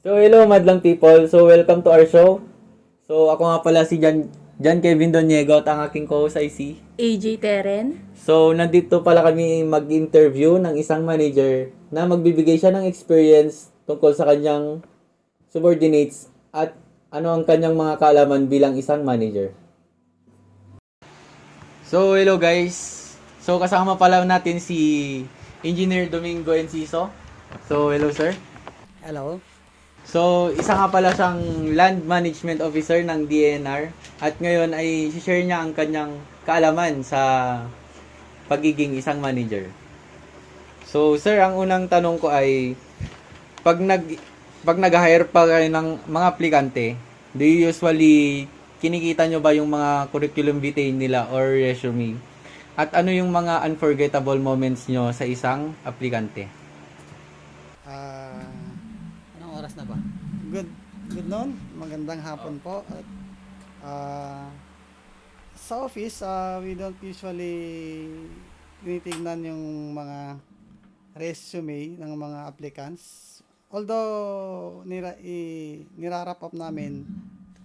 So, hello madlang people. So, welcome to our show. So, ako nga pala si John Kevin Doniego at ang aking co-host ay si. AJ Teren. So, nandito pala kami mag-interview ng isang manager na magbibigay siya ng experience tungkol sa kanyang subordinates at ano ang kanyang mga kaalaman bilang isang manager. So, hello guys. So, kasama pala natin si Engineer Domingo Enciso. So, hello sir. Hello. So, isa nga pala siyang Land Management Officer ng DNR at ngayon ay share niya ang kanyang kaalaman sa pagiging isang manager. So, sir, ang unang tanong ko ay pag nag-hire pa kayo ng mga aplikante, do you usually kinikita nyo ba yung mga curriculum vitae nila or resume? At ano yung mga unforgettable moments nyo sa isang aplikante? Anong oras na ba? Good noon. Magandang hapon po. At sa office, we don't usually tinitignan yung mga resume ng mga applicants. Although nirarap up namin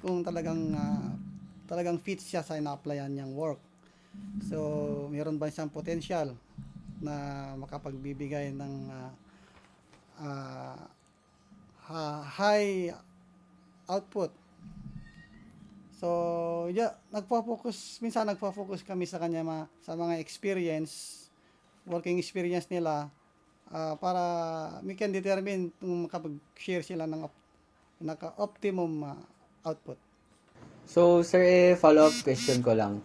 kung talagang fit siya sa ina-applyan niyang work. So, meron ba siyang potential na makapagbibigay ng high output. So, minsan nagfo-focus kami sa kanya sa mga working experience nila para we can determine kung makapag-share sila ng optimum output. So, sir, follow-up question ko lang.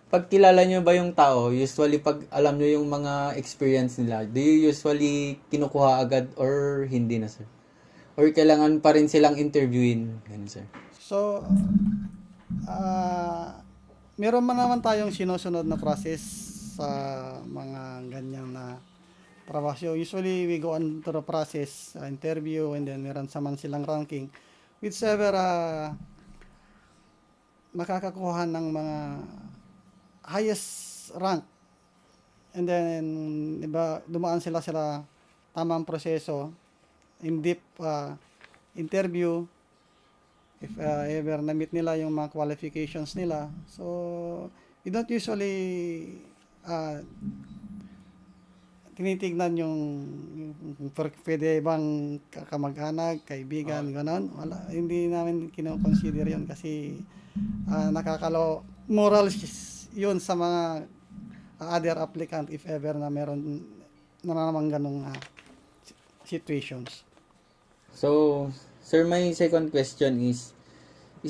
Pag kilala nyo ba yung tao, usually pag alam nyo yung mga experience nila, do you usually kinukuha agad or hindi na, sir? Or kailangan pa rin silang interviewin? Ganun, sir. So, meron man naman tayong sinusunod na process sa mga ganyan na trabaho. So, usually, we go on to the process, interview, and then meron saman silang ranking. Whichever makakakuha ng mga highest rank. And then, diba, dumaan sila tamang proseso, in-depth interview, if ever na-meet nila yung mga qualifications nila. So, we don't usually tinitignan yung pwede bang kamag-anak, kaibigan, ganon. Wala, hindi namin kino-consider yun kasi moral yun sa mga other applicant if ever na meron na naman ganong situations. So, sir, my second question is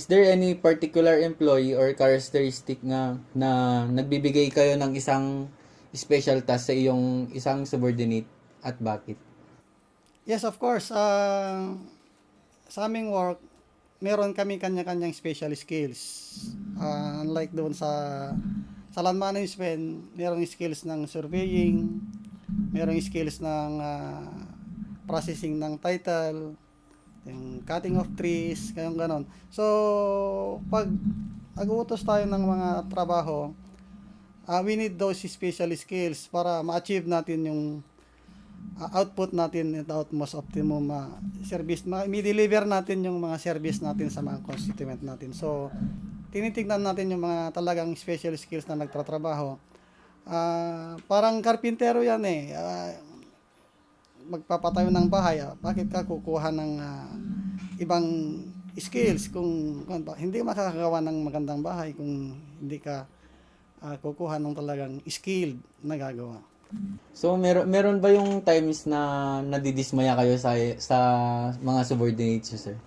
there any particular employee or characteristic na nagbibigay kayo ng isang special task sa iyong isang subordinate at bakit? Yes, of course. Sa aming work, meron kami kanya-kanyang special skills. Unlike doon sa land management, merong skills ng surveying, merong skills ng processing ng title, yung cutting of trees, kayong ganon. So, pag nag-uutos tayo ng mga trabaho, we need those special skills para ma-achieve natin yung output natin at utmost optimum service. Mi-deliver natin yung mga service natin sa mga constituent natin. So, tinitignan natin yung mga talagang special skills na nagtatrabaho. Parang karpintero yan magpapatayo ng bahay. Bakit ka kukuha ng ibang skills kung hindi makakagawa ng magandang bahay kung hindi ka kukuha ng talagang skilled na gagawa. So, meron ba yung times na nadidismaya kayo sa mga subordinates nyo, sir?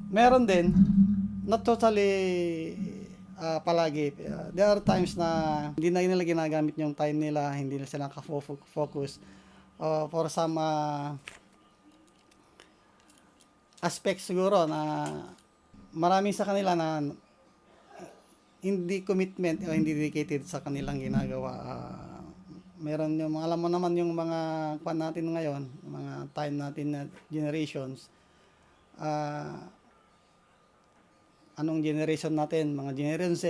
Meron din. Not totally palagi. There are times na hindi na nila ginagamit yung time nila, hindi na sila nakafocus for some aspects siguro na marami sa kanila na hindi commitment o hindi dedicated sa kanilang ginagawa. Meron yung alam mo naman yung mga kwan natin ngayon, mga time natin na generations. Anong generation natin? Mga Generation Z,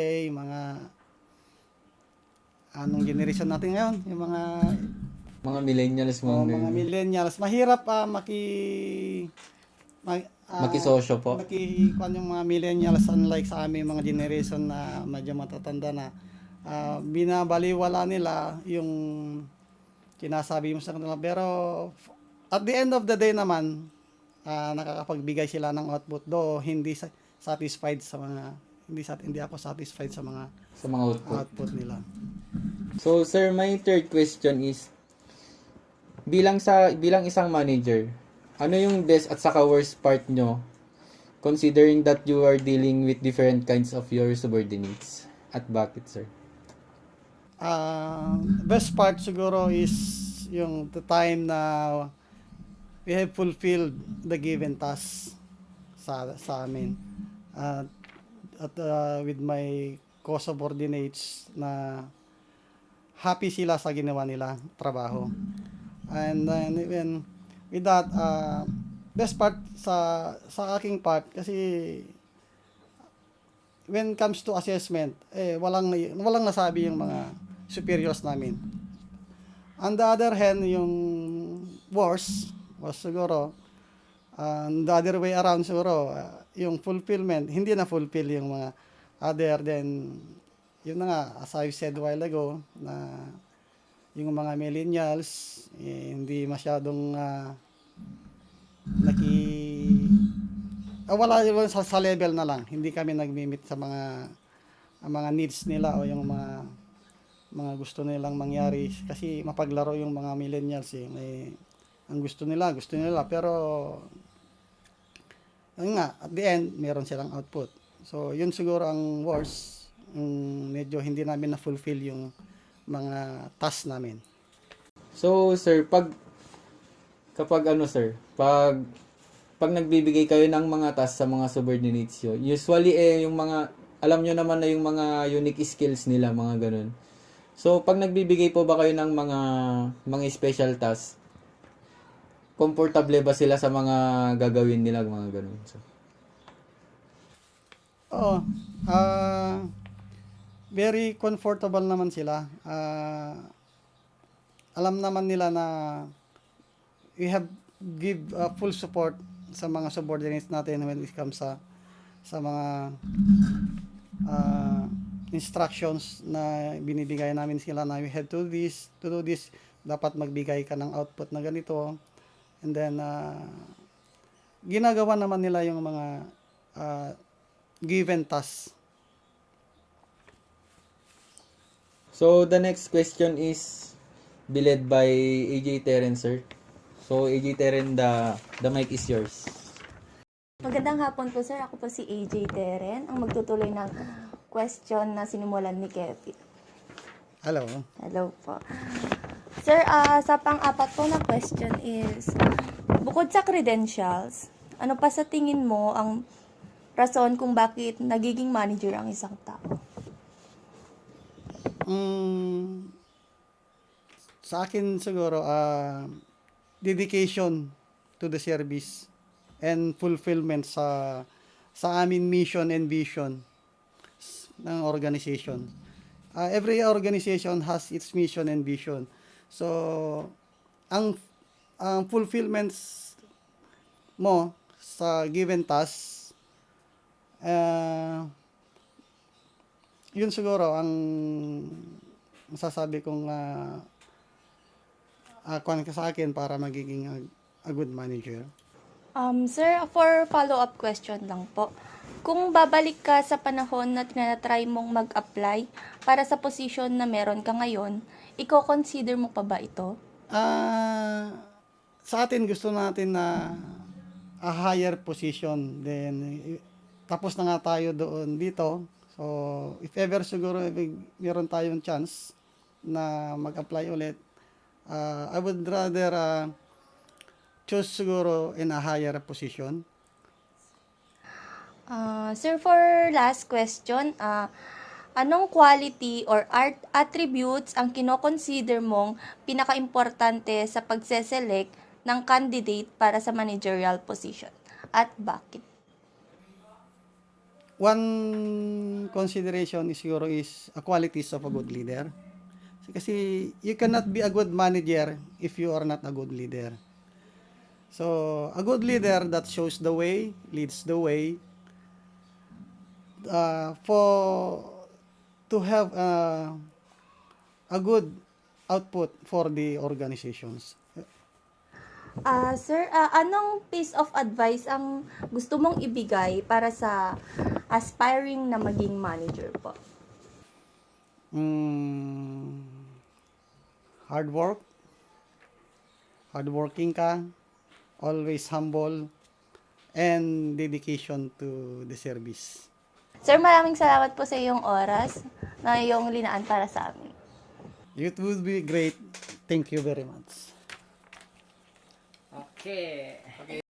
anong generation natin ngayon? Yung mga Mga millennials, O mga, mga millennials, mahirap makisosyo po. makikuan yung mga millennials unlike sa amin mga generation na medyo matatanda na binabaliwala nila yung sinasabi mo sa kanila pero at the end of the day naman nakakapagbigay sila ng output do hindi satisfied sa mga hindi ako satisfied sa mga Sa mga output. output nila. So, sir, my third question is, bilang isang manager, ano yung best at saka worst part nyo considering that you are dealing with different kinds of your subordinates? At bakit, sir? Best part siguro is yung the time na we have fulfilled the given task sa amin. With my co-subordinates na happy sila sa ginawa nila trabaho. And then even with that, best part sa aking part kasi when comes to assessment, walang nasabi yung mga superiors namin. On the other hand, yung worst was siguro, the other way around siguro, yung fulfillment, hindi na fulfill yung mga other than, yun na nga, as I said a while ago, na yung mga millennials, hindi masyadong wala yun sa level na lang. Hindi kami nagmi-meet sa mga needs nila o yung mga gusto nilang mangyari kasi mapaglaro yung mga millennials ang gusto nila pero yun nga at the end meron silang output. So yun siguro ang worst, medyo hindi namin na fulfill yung mga task namin. So, sir, pag nagbibigay kayo ng mga task sa mga subordinates nyo, usually yung mga, alam nyo naman na yung mga unique skills nila, mga ganun. So, pag nagbibigay po ba kayo ng mga special task, komportable ba sila sa mga gagawin nila, mga ganun? So, Oo. Very comfortable naman sila. Alam naman nila na we have give full support sa mga subordinates natin when it comes sa mga instructions na binibigay namin sila na we have to do this, dapat magbigay ka ng output na ganito. And then ginagawa naman nila yung mga given tasks. So, the next question is led by AJ Terren, sir. So, AJ Terren, the mic is yours. Magandang hapon po, sir. Ako po si AJ Terren, ang magtutuloy ng question na sinimulan ni Kevin. Hello. Hello po. Sir, sa pang-apat po na question is, bukod sa credentials, ano pa sa tingin mo ang rason kung bakit nagiging manager ang isang tao? Sa akin siguro dedication to the service and fulfillment sa aming mission and vision ng organization. Every organization has its mission and vision. So ang fulfillments mo sa given task yun siguro ang masasabi kong kuwan ka sa akin para magiging a good manager. Sir, for follow-up question lang po. Kung babalik ka sa panahon na tinatry mong mag-apply para sa position na meron ka ngayon, i-consider mo pa ba ito? Sa atin gusto natin na a higher position, then tapos na nga tayo doon dito. So, if ever siguro meron tayong chance na mag-apply ulit, I would rather choose siguro in a higher position. Sir, for last question, anong quality or attributes ang kino-consider mong pinaka-importante sa pagse-select ng candidate para sa managerial position? At bakit? One consideration is siguro is a qualities of a good leader. Kasi you cannot be a good manager if you are not a good leader. So, a good leader that shows the way, leads the way, for to have a good output for the organizations. Sir, anong piece of advice ang gusto mong ibigay para sa aspiring na maging manager po? Hard work, hardworking ka, always humble, and dedication to the service. Sir, maraming salamat po sa iyong oras na iyong linaan para sa amin. It would be great. Thank you very much. Okay.